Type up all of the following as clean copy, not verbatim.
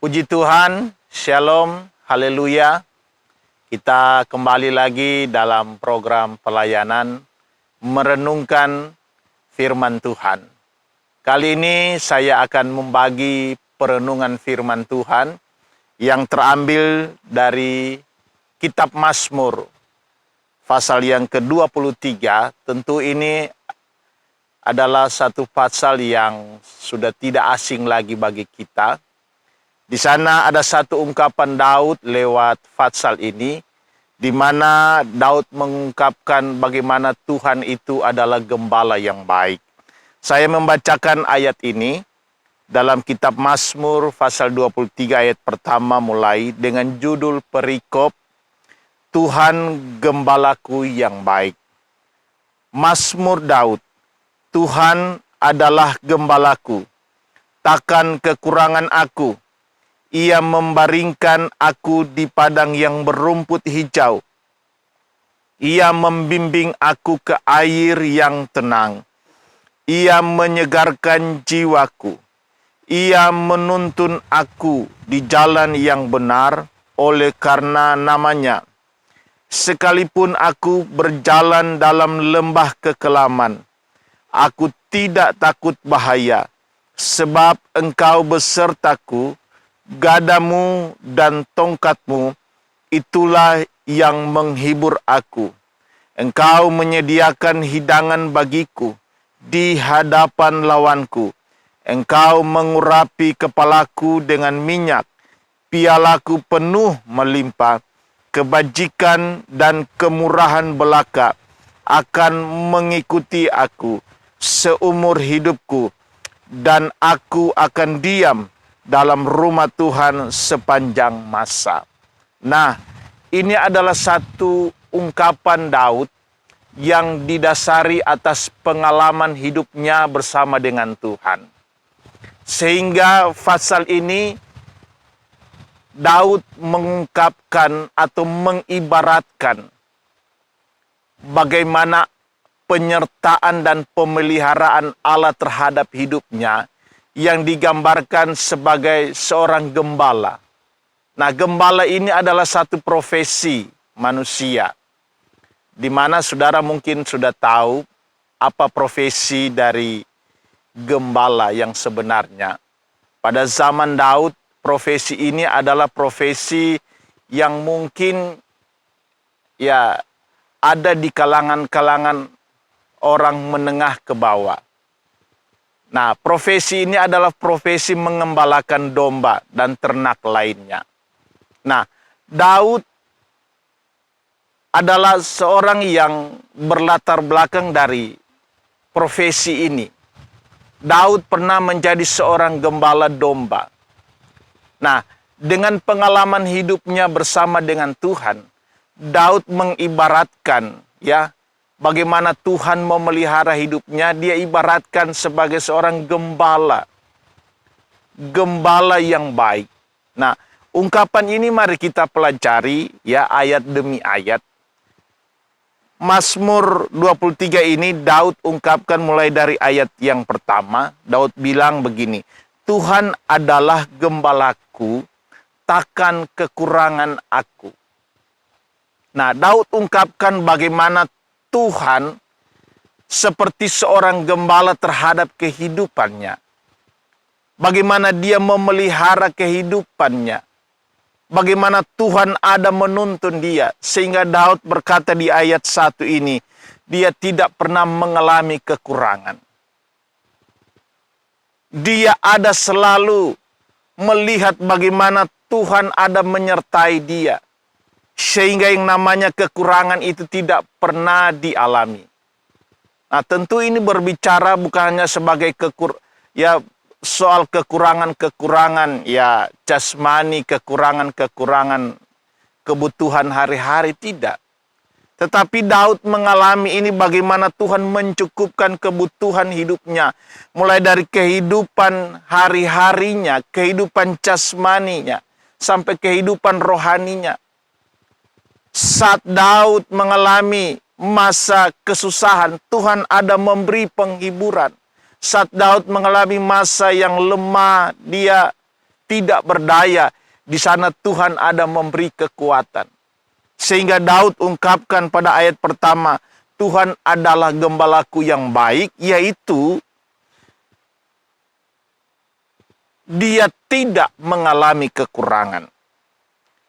Puji Tuhan, Shalom, Haleluya. Kita kembali lagi dalam program pelayanan merenungkan firman Tuhan. Kali ini saya akan membagi perenungan firman Tuhan yang terambil dari kitab Mazmur, pasal yang ke-23. Tentu ini adalah satu pasal yang sudah tidak asing lagi bagi kita. Di sana ada satu ungkapan Daud lewat pasal ini, di mana Daud mengungkapkan bagaimana Tuhan itu adalah gembala yang baik. Saya membacakan ayat ini dalam kitab Mazmur pasal 23 ayat pertama mulai dengan judul perikop Tuhan Gembalaku yang baik. Mazmur Daud, Tuhan adalah gembalaku, takkan kekurangan aku. Ia membaringkan aku di padang yang berumput hijau. Ia membimbing aku ke air yang tenang. Ia menyegarkan jiwaku. Ia menuntun aku di jalan yang benar oleh karena namanya. Sekalipun aku berjalan dalam lembah kekelaman, aku tidak takut bahaya, sebab Engkau besertaku. Gadamu dan tongkatmu, itulah yang menghibur aku. Engkau menyediakan hidangan bagiku di hadapan lawanku. Engkau mengurapi kepalaku dengan minyak, pialaku penuh melimpah. Kebajikan dan kemurahan belaka akan mengikuti aku seumur hidupku, dan aku akan diam dalam rumah Tuhan sepanjang masa. Nah, ini adalah satu ungkapan Daud yang didasari atas pengalaman hidupnya bersama dengan Tuhan. Sehingga pasal ini Daud mengungkapkan atau mengibaratkan bagaimana penyertaan dan pemeliharaan Allah terhadap hidupnya, yang digambarkan sebagai seorang gembala. Nah, gembala ini adalah satu profesi manusia, di mana saudara mungkin sudah tahu apa profesi dari gembala yang sebenarnya. Pada zaman Daud, profesi ini adalah profesi yang mungkin ya ada di kalangan-kalangan orang menengah ke bawah. Nah, profesi ini adalah profesi mengembalakan domba dan ternak lainnya. Nah, Daud adalah seorang yang berlatar belakang dari profesi ini. Daud pernah menjadi seorang gembala domba. Nah, dengan pengalaman hidupnya bersama dengan Tuhan, Daud mengibaratkan bagaimana Tuhan memelihara hidupnya. Dia ibaratkan sebagai seorang gembala. Gembala yang baik. Nah, ungkapan ini mari kita pelajari ayat demi ayat. Mazmur 23 ini Daud ungkapkan mulai dari ayat yang pertama. Daud bilang begini, Tuhan adalah gembalaku, takkan kekurangan aku. Nah, Daud ungkapkan bagaimana Tuhan seperti seorang gembala terhadap kehidupannya. Bagaimana dia memelihara kehidupannya. Bagaimana Tuhan ada menuntun dia. Sehingga Daud berkata di ayat 1 ini, dia tidak pernah mengalami kekurangan. Dia ada selalu melihat bagaimana Tuhan ada menyertai dia. Sehingga yang namanya kekurangan itu tidak pernah dialami. Nah, tentu ini berbicara bukan hanya sebagai soal kekurangan-kekurangan jasmani, kekurangan-kekurangan kebutuhan hari-hari, tidak. Tetapi Daud mengalami ini bagaimana Tuhan mencukupkan kebutuhan hidupnya. Mulai dari kehidupan hari-harinya, kehidupan jasmaninya, sampai kehidupan rohaninya. Saat Daud mengalami masa kesusahan, Tuhan ada memberi penghiburan. Saat Daud mengalami masa yang lemah, dia tidak berdaya, di sana Tuhan ada memberi kekuatan. Sehingga Daud ungkapkan pada ayat pertama, Tuhan adalah gembalaku yang baik, yaitu dia tidak mengalami kekurangan.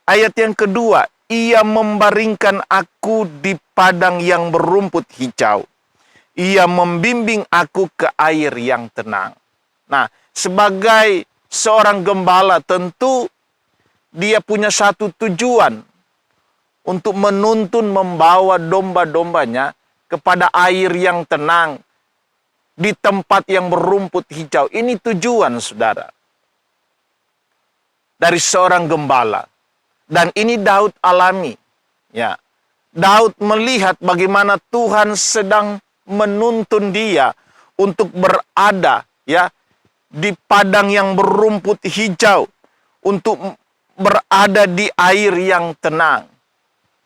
Ayat yang kedua, ia membaringkan aku di padang yang berumput hijau. Ia membimbing aku ke air yang tenang. Nah, sebagai seorang gembala tentu dia punya satu tujuan untuk menuntun membawa domba-dombanya kepada air yang tenang di tempat yang berumput hijau. Ini tujuan, saudara, dari seorang gembala. Dan ini Daud alami. Ya. Daud melihat bagaimana Tuhan sedang menuntun dia untuk berada ya di padang yang berumput hijau, untuk berada di air yang tenang.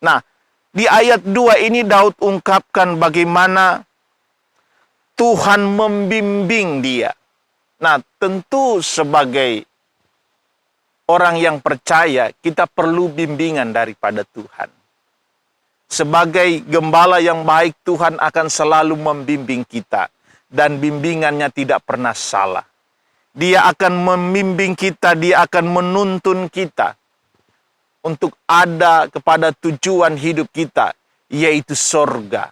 Nah, di ayat 2 ini Daud ungkapkan bagaimana Tuhan membimbing dia. Nah, tentu sebagai orang yang percaya, kita perlu bimbingan daripada Tuhan. Sebagai gembala yang baik, Tuhan akan selalu membimbing kita. Dan bimbingannya tidak pernah salah. Dia akan membimbing kita, dia akan menuntun kita untuk ada kepada tujuan hidup kita, yaitu sorga.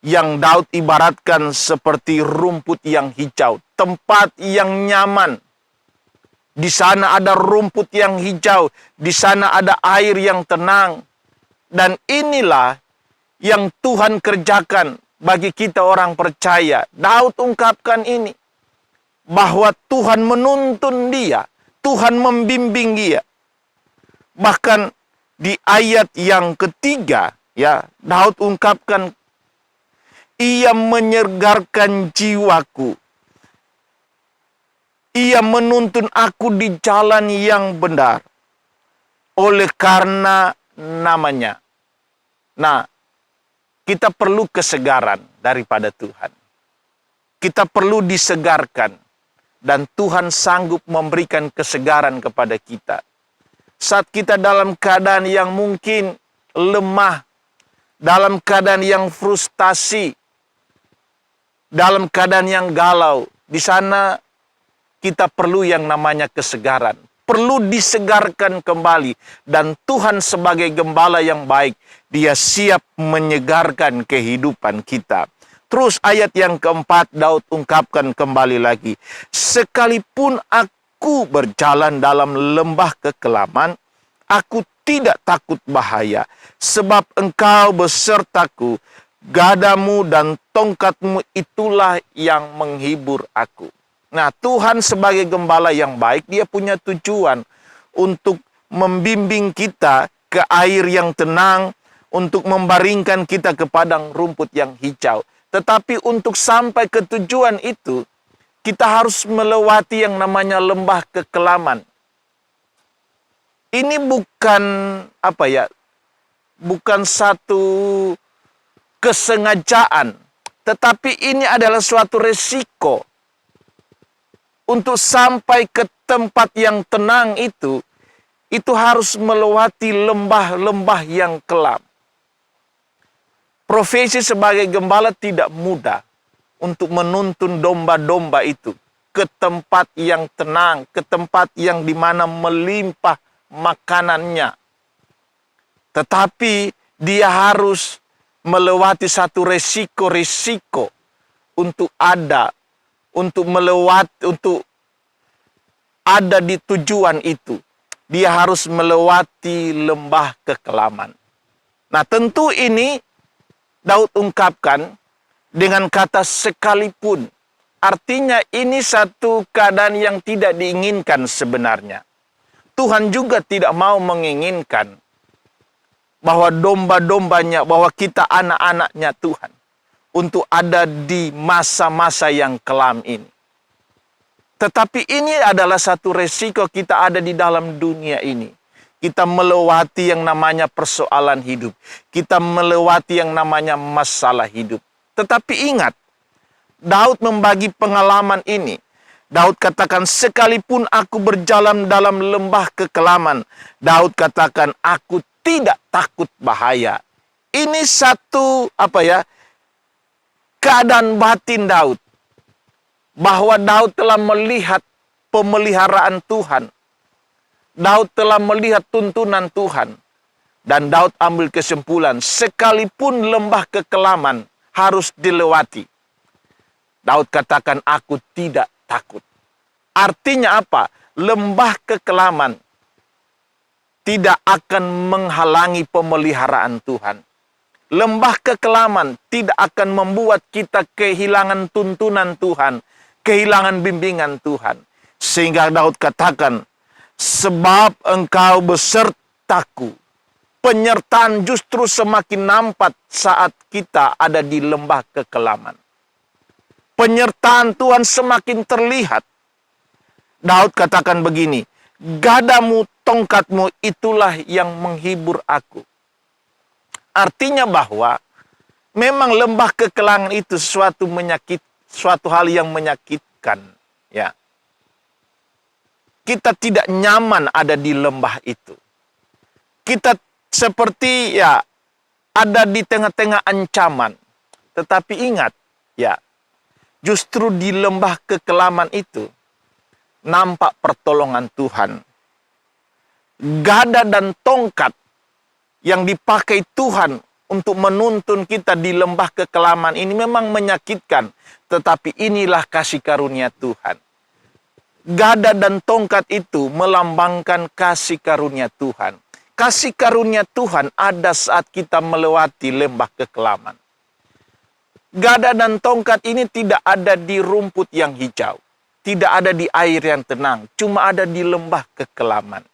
Yang Daud ibaratkan seperti rumput yang hijau, tempat yang nyaman. Di sana ada rumput yang hijau, di sana ada air yang tenang. Dan inilah yang Tuhan kerjakan bagi kita orang percaya. Daud ungkapkan ini, bahwa Tuhan menuntun dia, Tuhan membimbing dia. Bahkan di ayat yang ketiga, ya, Daud ungkapkan, ia menyegarkan jiwaku. Ia menuntun aku di jalan yang benar oleh karena namanya. Nah, kita perlu kesegaran daripada Tuhan. Kita perlu disegarkan. Dan Tuhan sanggup memberikan kesegaran kepada kita. Saat kita dalam keadaan yang mungkin lemah, dalam keadaan yang frustasi, dalam keadaan yang galau, di sana kita perlu yang namanya kesegaran. Perlu disegarkan kembali. Dan Tuhan sebagai gembala yang baik, dia siap menyegarkan kehidupan kita. Terus ayat yang keempat, Daud ungkapkan kembali lagi. Sekalipun aku berjalan dalam lembah kekelaman, aku tidak takut bahaya. Sebab engkau besertaku, gadamu dan tongkatmu itulah yang menghibur aku. Nah, Tuhan sebagai gembala yang baik, dia punya tujuan untuk membimbing kita ke air yang tenang, untuk membaringkan kita ke padang rumput yang hijau. Tetapi untuk sampai ke tujuan itu, kita harus melewati yang namanya lembah kekelaman. Ini bukan bukan satu kesengajaan, tetapi ini adalah suatu resiko. Untuk sampai ke tempat yang tenang itu harus melewati lembah-lembah yang kelam. Profesi sebagai gembala tidak mudah untuk menuntun domba-domba itu ke tempat yang tenang, ke tempat yang dimana melimpah makanannya. Tetapi dia harus melewati satu resiko-resiko untuk ada di tujuan itu. Dia harus melewati lembah kekelaman. Nah, tentu ini Daud ungkapkan dengan kata sekalipun. Artinya ini satu keadaan yang tidak diinginkan sebenarnya. Tuhan juga tidak mau menginginkan bahwa domba-dombanya, bahwa kita anak-anaknya Tuhan, untuk ada di masa-masa yang kelam ini. Tetapi ini adalah satu resiko kita ada di dalam dunia ini. Kita melewati yang namanya persoalan hidup. Kita melewati yang namanya masalah hidup. Tetapi ingat, Daud membagi pengalaman ini Daud katakan, sekalipun aku berjalan dalam lembah kekelaman. Daud katakan, aku tidak takut bahaya. Ini satu keadaan batin Daud. Bahwa Daud telah melihat pemeliharaan Tuhan. Daud telah melihat tuntunan Tuhan. Dan Daud ambil kesimpulan, sekalipun lembah kekelaman harus dilewati. Daud katakan, aku tidak takut. Artinya apa? Lembah kekelaman tidak akan menghalangi pemeliharaan Tuhan. Lembah kekelaman tidak akan membuat kita kehilangan tuntunan Tuhan, kehilangan bimbingan Tuhan. Sehingga Daud katakan, sebab engkau besertaku. Penyertaan justru semakin nampak saat kita ada di lembah kekelaman. Penyertaan Tuhan semakin terlihat. Daud katakan begini, gadamu, tongkatmu itulah yang menghibur aku. Artinya bahwa memang lembah kekelaman itu suatu hal yang menyakitkan. Ya. Kita tidak nyaman ada di lembah itu. Kita seperti ada di tengah-tengah ancaman. Tetapi ingat, justru di lembah kekelaman itu nampak pertolongan Tuhan. Gada dan tongkat yang dipakai Tuhan untuk menuntun kita di lembah kekelaman ini memang menyakitkan. Tetapi inilah kasih karunia Tuhan. Gada dan tongkat itu melambangkan kasih karunia Tuhan. Kasih karunia Tuhan ada saat kita melewati lembah kekelaman. Gada dan tongkat ini tidak ada di rumput yang hijau. Tidak ada di air yang tenang. Cuma ada di lembah kekelaman.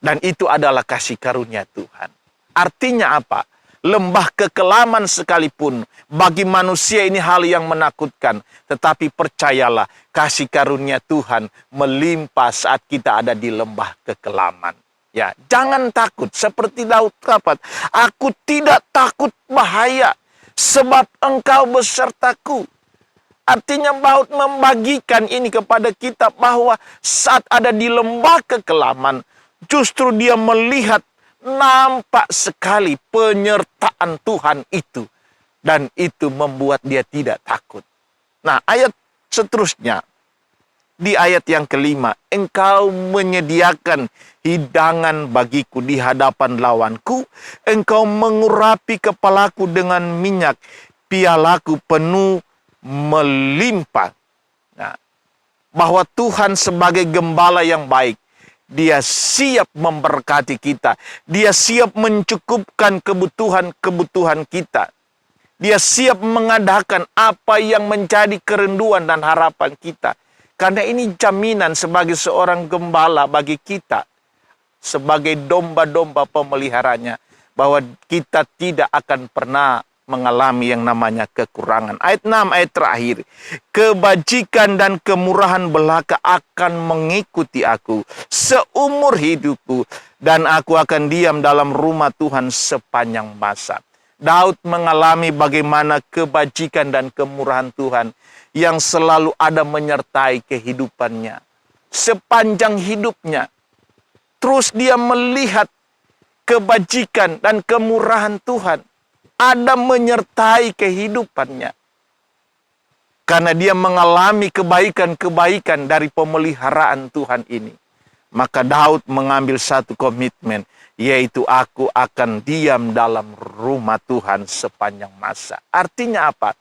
Dan itu adalah kasih karunia Tuhan. Artinya apa? Lembah kekelaman sekalipun bagi manusia ini hal yang menakutkan. Tetapi percayalah, kasih karunia Tuhan melimpah saat kita ada di lembah kekelaman. Ya, jangan takut seperti Daud katakan, aku tidak takut bahaya sebab engkau besertaku. Artinya Daud membagikan ini kepada kita bahwa saat ada di lembah kekelaman, justru dia melihat nampak sekali penyertaan Tuhan itu. Dan itu membuat dia tidak takut. Nah, ayat seterusnya. Di ayat yang kelima, engkau menyediakan hidangan bagiku di hadapan lawanku, engkau mengurapi kepalaku dengan minyak, pialaku penuh melimpah. Nah, bahwa Tuhan sebagai gembala yang baik, dia siap memberkati kita, dia siap mencukupkan kebutuhan kita, dia siap mengadakan apa yang menjadi kerinduan dan harapan kita. Karena ini jaminan sebagai seorang gembala bagi kita. Sebagai domba-domba pemeliharanya. Bahwa kita tidak akan pernah mengalami yang namanya kekurangan. Ayat 6, ayat terakhir. Kebajikan dan kemurahan belaka akan mengikuti aku seumur hidupku. Dan aku akan diam dalam rumah Tuhan sepanjang masa. Daud mengalami bagaimana kebajikan dan kemurahan Tuhan yang selalu ada menyertai kehidupannya. Sepanjang hidupnya. Terus dia melihat kebajikan dan kemurahan Tuhan. Ada menyertai kehidupannya. Karena dia mengalami kebaikan-kebaikan dari pemeliharaan Tuhan ini. Maka Daud mengambil satu komitmen. Yaitu aku akan diam dalam rumah Tuhan sepanjang masa. Artinya apa?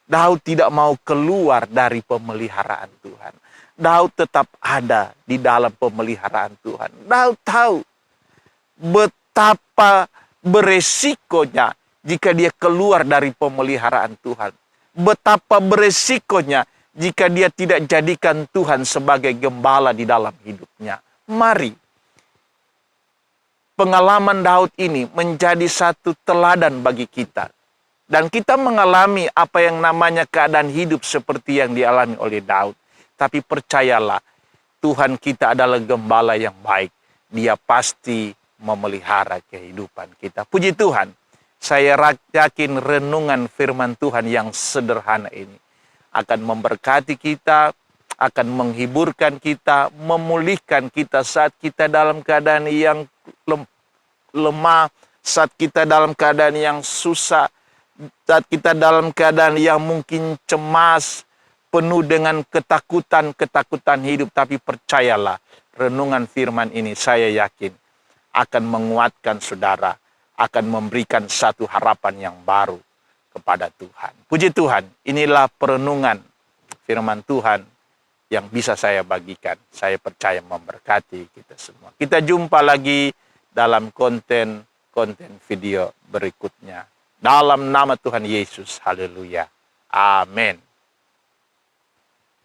Daud tidak mau keluar dari pemeliharaan Tuhan. Daud tetap ada di dalam pemeliharaan Tuhan. Daud tahu betapa beresikonya jika dia keluar dari pemeliharaan Tuhan. Betapa beresikonya jika dia tidak jadikan Tuhan sebagai gembala di dalam hidupnya. Mari, pengalaman Daud ini menjadi satu teladan bagi kita. Dan kita mengalami apa yang namanya keadaan hidup seperti yang dialami oleh Daud. Tapi percayalah, Tuhan kita adalah gembala yang baik. Dia pasti memelihara kehidupan kita. Puji Tuhan, saya yakin renungan firman Tuhan yang sederhana ini akan memberkati kita, akan menghiburkan kita, memulihkan kita saat kita dalam keadaan yang lemah, saat kita dalam keadaan yang susah, saat kita dalam keadaan yang mungkin cemas, penuh dengan ketakutan hidup. Tapi percayalah, renungan firman ini saya yakin akan menguatkan saudara, akan memberikan satu harapan yang baru kepada Tuhan. Puji Tuhan, inilah perenungan firman Tuhan yang bisa saya bagikan. Saya percaya memberkati kita semua. Kita jumpa lagi dalam konten video berikutnya. Dalam nama Tuhan Yesus, haleluya. Amin.